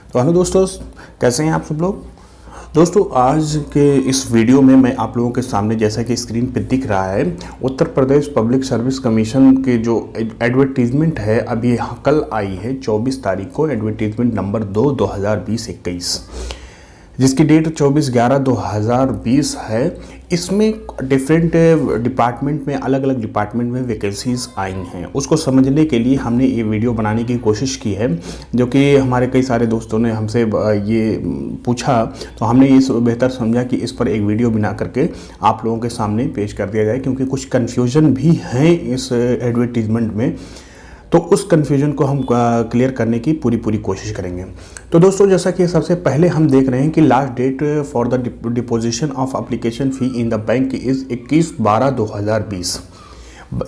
तो हेलो दोस्तों, कैसे हैं आप सब लोग। दोस्तों, आज के इस वीडियो में मैं आप लोगों के सामने, जैसा कि स्क्रीन पे दिख रहा है, Uttar Pradesh public service commission के जो एडवर्टीजमेंट है अभी कल आई है 24 तारीख को, एडवर्टीजमेंट नंबर 2 2020-21, जिसकी डेट 24/11/2020 है। इसमें डिफरेंट डिपार्टमेंट में, अलग अलग डिपार्टमेंट में वैकेंसीज आई हैं। उसको समझने के लिए हमने ये वीडियो बनाने की कोशिश की है, जो कि हमारे कई सारे दोस्तों ने हमसे ये पूछा, तो हमने ये बेहतर समझा कि इस पर एक वीडियो बना करके आप लोगों के सामने पेश कर दिया जाए, क्योंकि कुछ कन्फ्यूजन भी हैं इस एडवर्टीजमेंट में। तो उस कन्फ्यूजन को हम क्लियर करने की पूरी कोशिश करेंगे। तो दोस्तों, जैसा कि सबसे पहले हम देख रहे हैं कि last date for the deposition of application fee in the bank is 21/12/2020,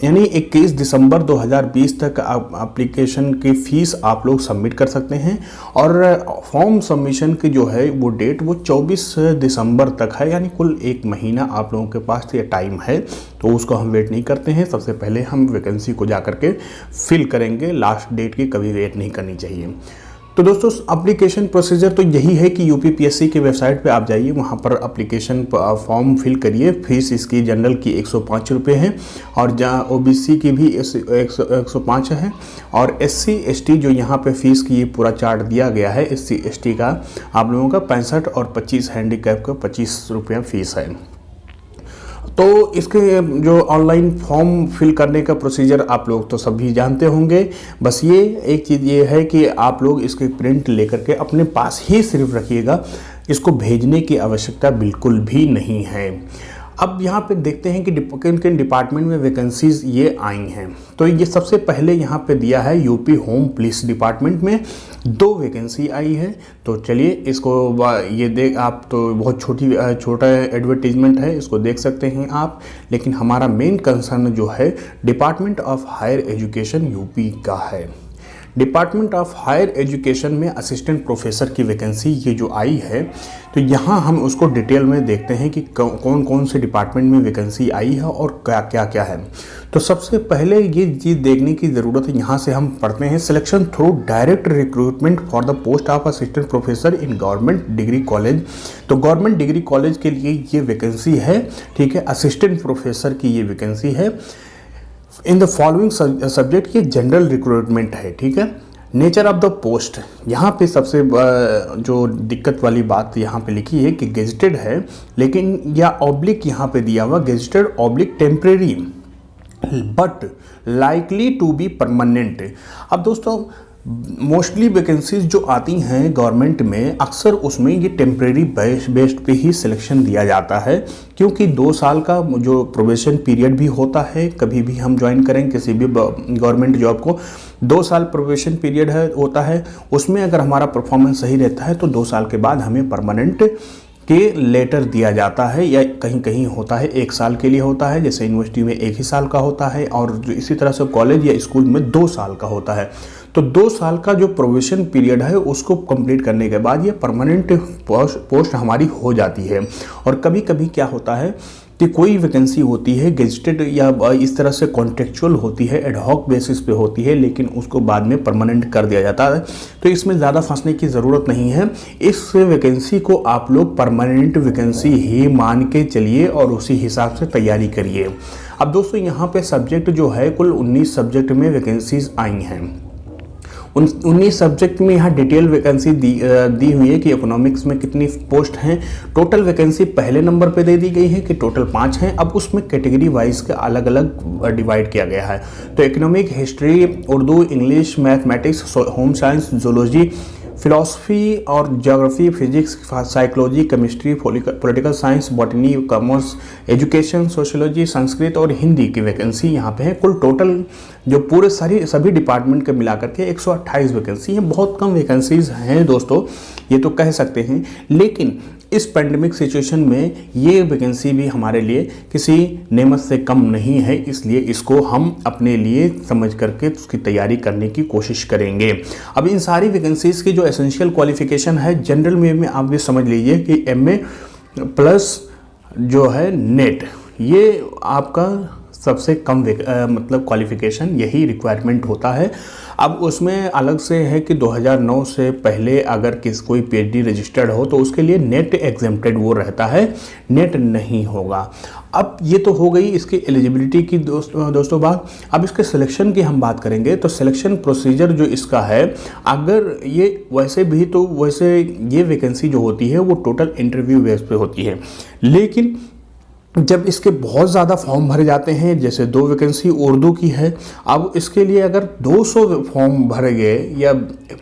यानी 21 दिसंबर 2020 तक एप्लीकेशन की फ़ीस आप लोग सबमिट कर सकते हैं। और फॉर्म सबमिशन की जो है वो डेट वो 24 दिसंबर तक है, यानी कुल 1 महीना आप लोगों के पास ये टाइम है। तो उसको हम वेट नहीं करते हैं, सबसे पहले हम वैकेंसी को जा करके फिल करेंगे। लास्ट डेट की कभी वेट नहीं करनी चाहिए। तो दोस्तों, एप्लीकेशन प्रोसीजर तो यही है कि यूपीपीएससी की वेबसाइट पे आप जाइए, वहाँ पर एप्लीकेशन फॉर्म फिल करिए। फीस इसकी जनरल की 105 रुपये है, और जहाँ ओबीसी की भी 105 है, और एससी एसटी जो यहाँ पे फीस की पूरा चार्ट दिया गया है, एससी एसटी का आप लोगों का 65 और 25 हैंडीकैप का 25 रुपया फीस है। तो इसके जो ऑनलाइन फॉर्म फिल करने का प्रोसीजर आप लोग तो सभी जानते होंगे। बस ये एक चीज़ ये है कि आप लोग इसके प्रिंट लेकर के अपने पास ही सिर्फ रखिएगा, इसको भेजने की आवश्यकता बिल्कुल भी नहीं है। अब यहाँ पे देखते हैं कि किन किन डिपार्टमेंट में वैकेंसीज ये आई हैं। तो ये सबसे पहले यहाँ पे दिया है यूपी होम पुलिस डिपार्टमेंट में 2 वैकेंसी आई है। तो चलिए इसको ये देख, आप तो बहुत छोटा एडवर्टीजमेंट है, इसको देख सकते हैं आप। लेकिन हमारा मेन कंसर्न जो है department of higher education UP का है। डिपार्टमेंट ऑफ हायर एजुकेशन में असिस्टेंट प्रोफेसर की वैकेंसी ये जो आई है, तो यहाँ हम उसको डिटेल में देखते हैं कि कौन कौन से डिपार्टमेंट में वैकेंसी आई है और क्या क्या है। तो सबसे पहले ये चीज़ देखने की ज़रूरत है, यहाँ से हम पढ़ते हैं selection through direct recruitment for the post of assistant professor in government degree college. तो गवर्नमेंट डिग्री कॉलेज के लिए ये वैकेंसी है, ठीक है। असिस्टेंट प्रोफेसर की ये वैकेंसी है। इन द फॉलोइंग सब्जेक्ट ये जनरल रिक्रूटमेंट है, ठीक है। नेचर ऑफ द पोस्ट, यहाँ पे सबसे जो दिक्कत वाली बात यहाँ पे लिखी है कि गेजेटेड है, लेकिन या ऑब्लिक यहाँ पे दिया हुआ gazetted oblique temporary but likely to be permanent. अब दोस्तों, मोस्टली वैकेंसीज जो आती हैं गवर्नमेंट में, अक्सर उसमें ये टेम्परेरी बेस्ड पे ही सिलेक्शन दिया जाता है, क्योंकि 2 साल का जो प्रोबेशन पीरियड भी होता है। कभी भी हम ज्वाइन करें किसी भी गवर्नमेंट जॉब को, 2 साल प्रोबेशन पीरियड होता है। उसमें अगर हमारा परफॉर्मेंस सही रहता है तो 2 साल के बाद हमें परमानेंट के लेटर दिया जाता है, या कहीं कहीं होता है 1 साल के लिए होता है, जैसे यूनिवर्सिटी में 1 ही साल का होता है, और इसी तरह से कॉलेज या स्कूल में 2 साल का होता है। तो 2 साल का जो प्रोबेशन पीरियड है उसको कंप्लीट करने के बाद ये परमानेंट पोस्ट हमारी हो जाती है। और कभी कभी क्या होता है कि कोई वैकेंसी होती है गेजेटेड या इस तरह से कॉन्ट्रेक्चुअल होती है, एडहॉक बेसिस पे होती है, लेकिन उसको बाद में परमानेंट कर दिया जाता है। तो इसमें ज़्यादा फंसने की ज़रूरत नहीं है। इस वैकेंसी को आप लोग परमानेंट वैकेंसी ही मान के चलिए और उसी हिसाब से तैयारी करिए। अब दोस्तों, यहाँ पे सब्जेक्ट जो है कुल 19 सब्जेक्ट में वैकेंसीज आई हैं। 19 सब्जेक्ट में यहाँ डिटेल वैकेंसी दी हुई है कि इकोनॉमिक्स में कितनी पोस्ट हैं। टोटल वैकेंसी पहले नंबर पे दे दी गई है कि टोटल 5 हैं। अब उसमें कैटेगरी वाइज के अलग अलग डिवाइड किया गया है। तो economic, history, Urdu, English, mathematics, home science, zoology, philosophy और geography, physics, psychology, chemistry, political science, botany, commerce, education, sociology, Sanskrit और हिंदी की वैकेंसी यहाँ पे है। कुल टोटल जो पूरे सभी डिपार्टमेंट के मिलाकर के 128 वैकेंसी हैं। बहुत कम वैकेंसीज हैं दोस्तों, ये तो कह सकते हैं, लेकिन इस पेंडेमिक सिचुएशन में ये वैकेंसी भी हमारे लिए किसी नेमत से कम नहीं है, इसलिए इसको हम अपने लिए समझ करके उसकी तैयारी करने की कोशिश करेंगे। अब इन सारी वैकेंसीज की जो एसेंशियल क्वालिफिकेशन है, जनरल में आप भी समझ लीजिए कि MA+ जो है नेट, ये आपका सबसे कम मतलब क्वालिफिकेशन यही रिक्वायरमेंट होता है। अब उसमें अलग से है कि 2009 से पहले अगर कोई पीएचडी रजिस्टर्ड हो तो उसके लिए नेट एग्जेम्प्टेड वो रहता है, नेट नहीं होगा। अब ये तो हो गई इसकी एलिजिबिलिटी की दोस्तों बात। अब इसके सिलेक्शन की हम बात करेंगे तो सिलेक्शन प्रोसीजर जो इसका है, अगर ये वैसे भी तो वैसे ये वैकेंसी जो होती है वो टोटल इंटरव्यू बेस पे होती है, लेकिन जब इसके बहुत ज़्यादा फॉर्म भरे जाते हैं, जैसे 2 वैकेंसी उर्दू की है, अब इसके लिए अगर 200 फॉर्म भरे गए या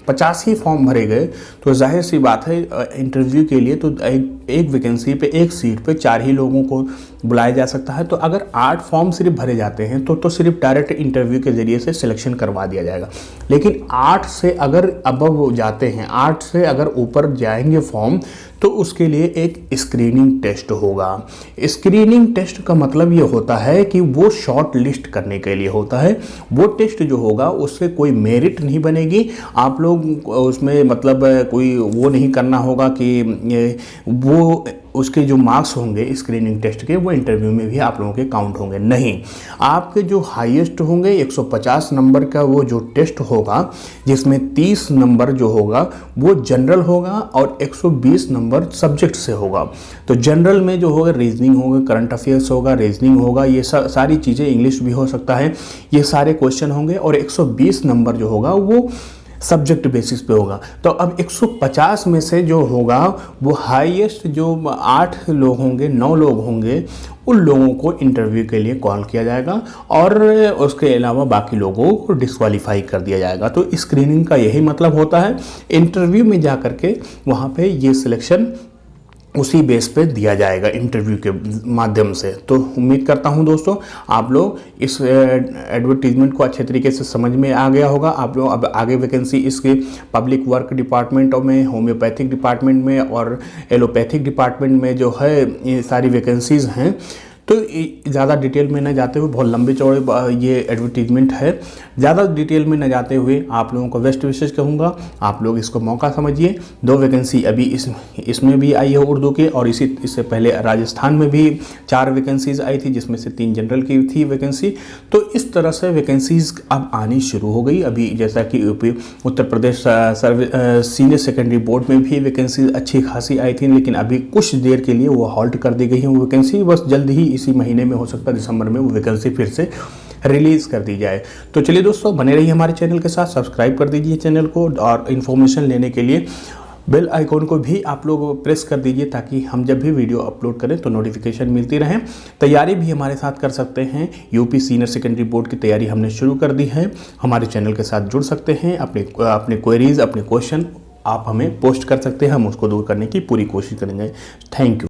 50 ही फॉर्म भरे गए तो जाहिर सी बात है इंटरव्यू के लिए तो एक वैकेंसी पे एक सीट पे 4 ही लोगों को बुलाया जा सकता है। तो अगर 8 फॉर्म सिर्फ भरे जाते हैं तो सिर्फ डायरेक्ट इंटरव्यू के ज़रिए से सिलेक्शन करवा दिया जाएगा। लेकिन 8 से अगर अबव जाते हैं, 8 से अगर ऊपर जाएंगे फॉर्म तो उसके लिए एक स्क्रीनिंग टेस्ट होगा। स्क्रीनिंग टेस्ट का मतलब ये होता है कि वो शॉर्ट लिस्ट करने के लिए होता है। वो टेस्ट जो होगा उससे कोई मेरिट नहीं बनेगी, आप लोग उसमें मतलब कोई वो नहीं करना होगा कि वो उसके जो मार्क्स होंगे स्क्रीनिंग टेस्ट के वो इंटरव्यू में भी आप लोगों के काउंट होंगे नहीं। आपके जो हाईएस्ट होंगे 150 नंबर का वो जो टेस्ट होगा, जिसमें 30 नंबर जो होगा वो जनरल होगा और 120 नंबर सब्जेक्ट से होगा। तो जनरल में जो होगा रीजनिंग होगा, करंट अफेयर्स होगा, रीजनिंग होगा, ये सारी चीज़ें, इंग्लिश भी हो सकता है, ये सारे क्वेश्चन होंगे। और 120 नंबर जो होगा वो सब्जेक्ट बेसिस पे होगा। तो अब 150 में से जो होगा वो हाईएस्ट जो 8 लोग होंगे, 9 लोग होंगे, उन लोगों को इंटरव्यू के लिए कॉल किया जाएगा और उसके अलावा बाकी लोगों को डिस्क्वालीफाई कर दिया जाएगा। तो स्क्रीनिंग का यही मतलब होता है, इंटरव्यू में जा कर के वहाँ पे ये सिलेक्शन उसी बेस पे दिया जाएगा इंटरव्यू के माध्यम से। तो उम्मीद करता हूं दोस्तों आप लोग इस एडवर्टीजमेंट को अच्छे तरीके से समझ में आ गया होगा। आप लोग अब आगे वैकेंसी इसके पब्लिक वर्क डिपार्टमेंट में, होम्योपैथिक डिपार्टमेंट में और एलोपैथिक डिपार्टमेंट में जो है ये सारी वैकेंसीज़ हैं। तो ज़्यादा डिटेल में न जाते हुए, बहुत लंबे चौड़े ये एडवर्टीजमेंट है, ज़्यादा डिटेल में न जाते हुए आप लोगों को बेस्ट विशेष कहूँगा, आप लोग इसको मौका समझिए। 2 वैकेंसी अभी इसमें भी आई है उर्दू के, और इससे पहले राजस्थान में भी 4 वैकेंसीज़ आई थी, जिसमें से 3 जनरल की थी वैकेंसी। तो इस तरह से वैकेंसीज़ अब आनी शुरू हो गई। अभी जैसा कि UP Uttar Pradesh senior secondary board में भी वैकेंसी अच्छी खासी आई थी, लेकिन अभी कुछ देर के लिए वो हॉल्ट कर दी गई है वो वैकेंसी। बस जल्द ही इसी महीने में, हो सकता है दिसंबर में, वो वैकेंसी फिर से रिलीज कर दी जाए। तो चलिए दोस्तों, बने रहिए हमारे चैनल के साथ, सब्सक्राइब कर दीजिए चैनल को, और इन्फॉर्मेशन लेने के लिए बेल आइकॉन को भी आप लोग प्रेस कर दीजिए, ताकि हम जब भी वीडियो अपलोड करें तो नोटिफिकेशन मिलती रहे। तैयारी भी हमारे साथ कर सकते हैं, यूपी सीनियर सेकेंडरी बोर्ड की तैयारी हमने शुरू कर दी है। हमारे चैनल के साथ जुड़ सकते हैं, अपने क्वेरीज, अपने क्वेश्चन आप हमें पोस्ट कर सकते हैं, हम उसको दूर करने की पूरी कोशिश करेंगे। Thank you.